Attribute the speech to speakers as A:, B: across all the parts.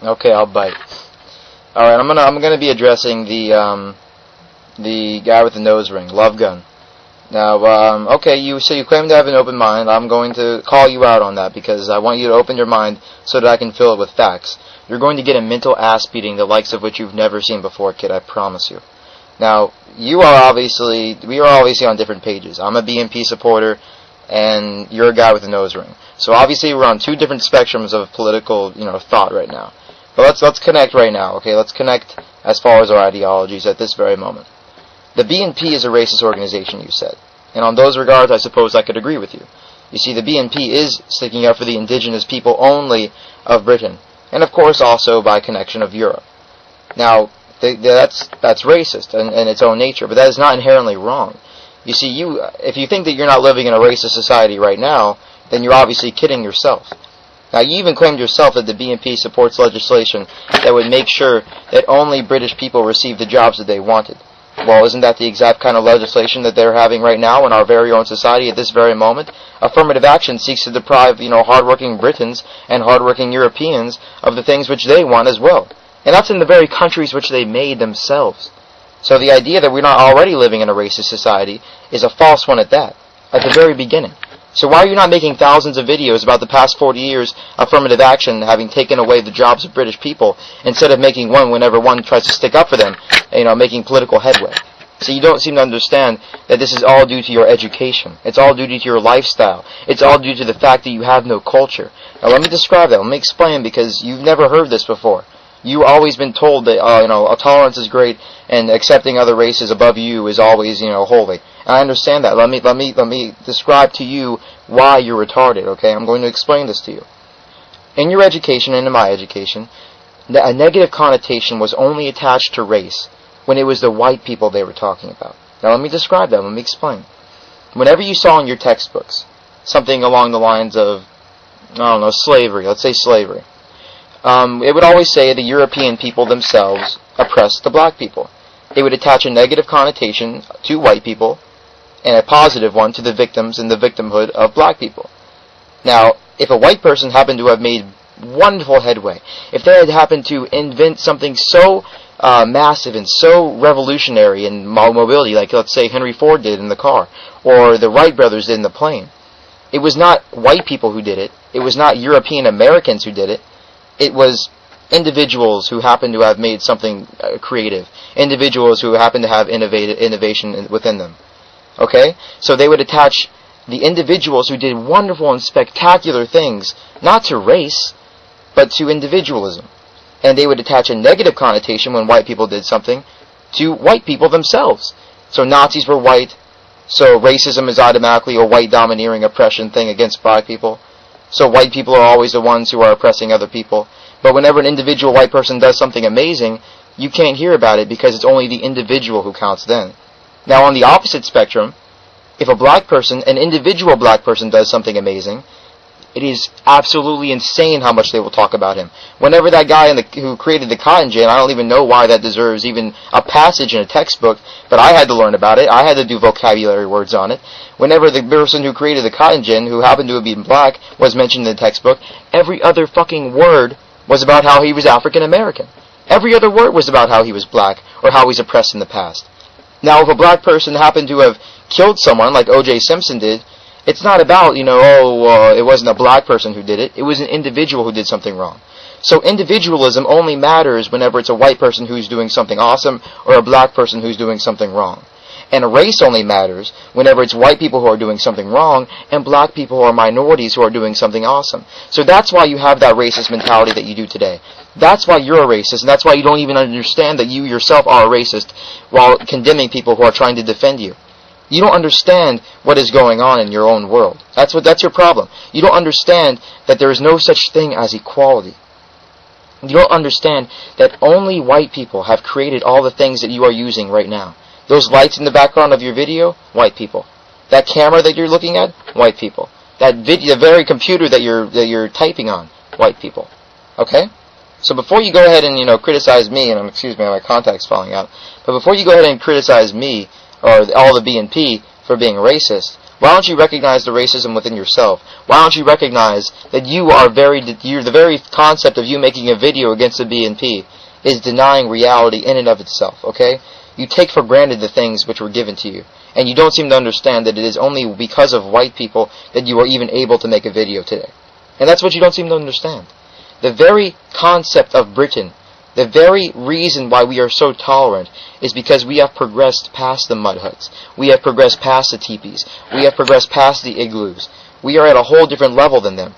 A: Okay, I'll bite. All right, I'm gonna be addressing the guy with the nose ring, Love Gun. Now, okay, you claim to have an open mind. I'm going to call you out on that because I want you to open your mind so that I can fill it with facts. You're going to get a mental ass beating the likes of which you've never seen before, kid, I promise you. Now, we are obviously on different pages. I'm a BNP supporter, and you're a guy with a nose ring. So obviously we're on two different spectrums of political, thought right now. But let's connect right now, okay? Let's connect as far as our ideologies at this very moment. The BNP is a racist organization, you said. And on those regards, I suppose I could agree with you. You see, the BNP is sticking up for the indigenous people only of Britain, and of course also by connection of Europe. Now, that's racist in its own nature, but that is not inherently wrong. You see, if you think that you're not living in a racist society right now, then you're obviously kidding yourself. Now, you even claimed yourself that the BNP supports legislation that would make sure that only British people receive the jobs that they wanted. Well, isn't that the exact kind of legislation that they're having right now in our very own society at this very moment? Affirmative action seeks to deprive, hardworking Britons and hardworking Europeans of the things which they want as well. And that's in the very countries which they made themselves. So the idea that we're not already living in a racist society is a false one at that, at the very beginning. So why are you not making thousands of videos about the past 40 years affirmative action having taken away the jobs of British people, instead of making one whenever one tries to stick up for them, making political headway? So you don't seem to understand that this is all due to your education. It's all due to your lifestyle. It's all due to the fact that you have no culture. Now let me describe that. Let me explain, because you've never heard this before. You've always been told that, tolerance is great and accepting other races above you is always, holy. And I understand that. Let me describe to you why you're retarded, okay? I'm going to explain this to you. In your education and in my education, a negative connotation was only attached to race when it was the white people they were talking about. Now let me describe that. Let me explain. Whenever you saw in your textbooks something along the lines of, slavery, let's say slavery, it would always say the European people themselves oppressed the black people. It would attach a negative connotation to white people and a positive one to the victims and the victimhood of black people. Now, if a white person happened to have made wonderful headway, if they had happened to invent something so massive and so revolutionary in mobility, like let's say Henry Ford did in the car, or the Wright brothers did in the plane, it was not white people who did it. It was not European Americans who did it. It was individuals who happened to have made something creative, individuals who happened to have innovation within them. Okay? So they would attach the individuals who did wonderful and spectacular things, not to race, but to individualism. And they would attach a negative connotation when white people did something to white people themselves. So Nazis were white, so racism is automatically a white domineering oppression thing against black people. So white people are always the ones who are oppressing other people. But whenever an individual white person does something amazing, you can't hear about it because it's only the individual who counts then. Now on the opposite spectrum, if an individual black person does something amazing, it is absolutely insane how much they will talk about him. Whenever that guy who created the cotton gin, I don't even know why that deserves even a passage in a textbook, but I had to learn about it. I had to do vocabulary words on it. Whenever the person who created the cotton gin, who happened to have been black, was mentioned in the textbook, every other fucking word was about how he was African American. Every other word was about how he was black, or how he's oppressed in the past. Now, if a black person happened to have killed someone, like O.J. Simpson did, it's not about, it wasn't a black person who did it. It was an individual who did something wrong. So individualism only matters whenever it's a white person who's doing something awesome or a black person who's doing something wrong. And race only matters whenever it's white people who are doing something wrong and black people who are minorities who are doing something awesome. So that's why you have that racist mentality that you do today. That's why you're a racist, and that's why you don't even understand that you yourself are a racist while condemning people who are trying to defend you. You don't understand what is going on in your own world. That's your problem. You don't understand that there is no such thing as equality. You don't understand that only white people have created all the things that you are using right now. Those lights in the background of your video, white people. That camera that you're looking at, white people. The very computer that you're typing on, white people. Okay? So before you go ahead and criticize me, and excuse me, my contact's falling out. But before you go ahead and criticize me or all the BNP for being racist, Why don't you recognize the racism within yourself? Why don't you recognize that you're the very concept of you making a video against the BNP is denying reality in and of itself, okay? You take for granted the things which were given to you, and you don't seem to understand that it is only because of white people that you are even able to make a video today. And that's what you don't seem to understand. The very concept of Britain, the very reason why we are so tolerant is because we have progressed past the mud huts. We have progressed past the teepees. We have progressed past the igloos. We are at a whole different level than them.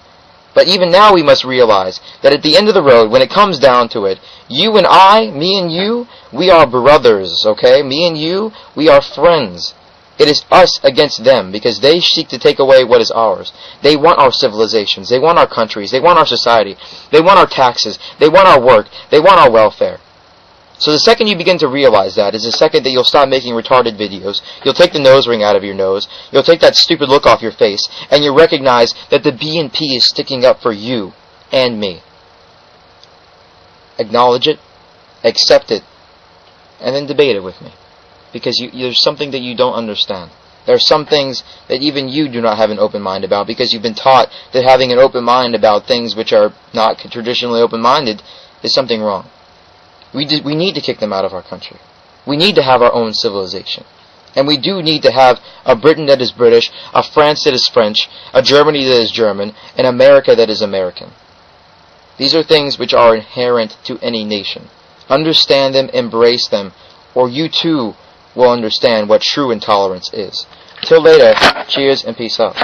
A: But even now we must realize that at the end of the road, when it comes down to it, you and I, me and you, we are brothers, okay? Me and you, we are friends. It is us against them, because they seek to take away what is ours. They want our civilizations. They want our countries. They want our society. They want our taxes. They want our work. They want our welfare. So the second you begin to realize that is the second that you'll stop making retarded videos. You'll take the nose ring out of your nose. You'll take that stupid look off your face. And you'll recognize that the BNP is sticking up for you and me. Acknowledge it. Accept it. And then debate it with me. Because there's something that you don't understand. There are some things that even you do not have an open mind about, because you've been taught that having an open mind about things which are not traditionally open-minded is something wrong. We need to kick them out of our country. We need to have our own civilization. And we do need to have a Britain that is British, a France that is French, a Germany that is German, and America that is American. These are things which are inherent to any nation. Understand them, embrace them, or you too will understand what true intolerance is. Till later, cheers and peace out.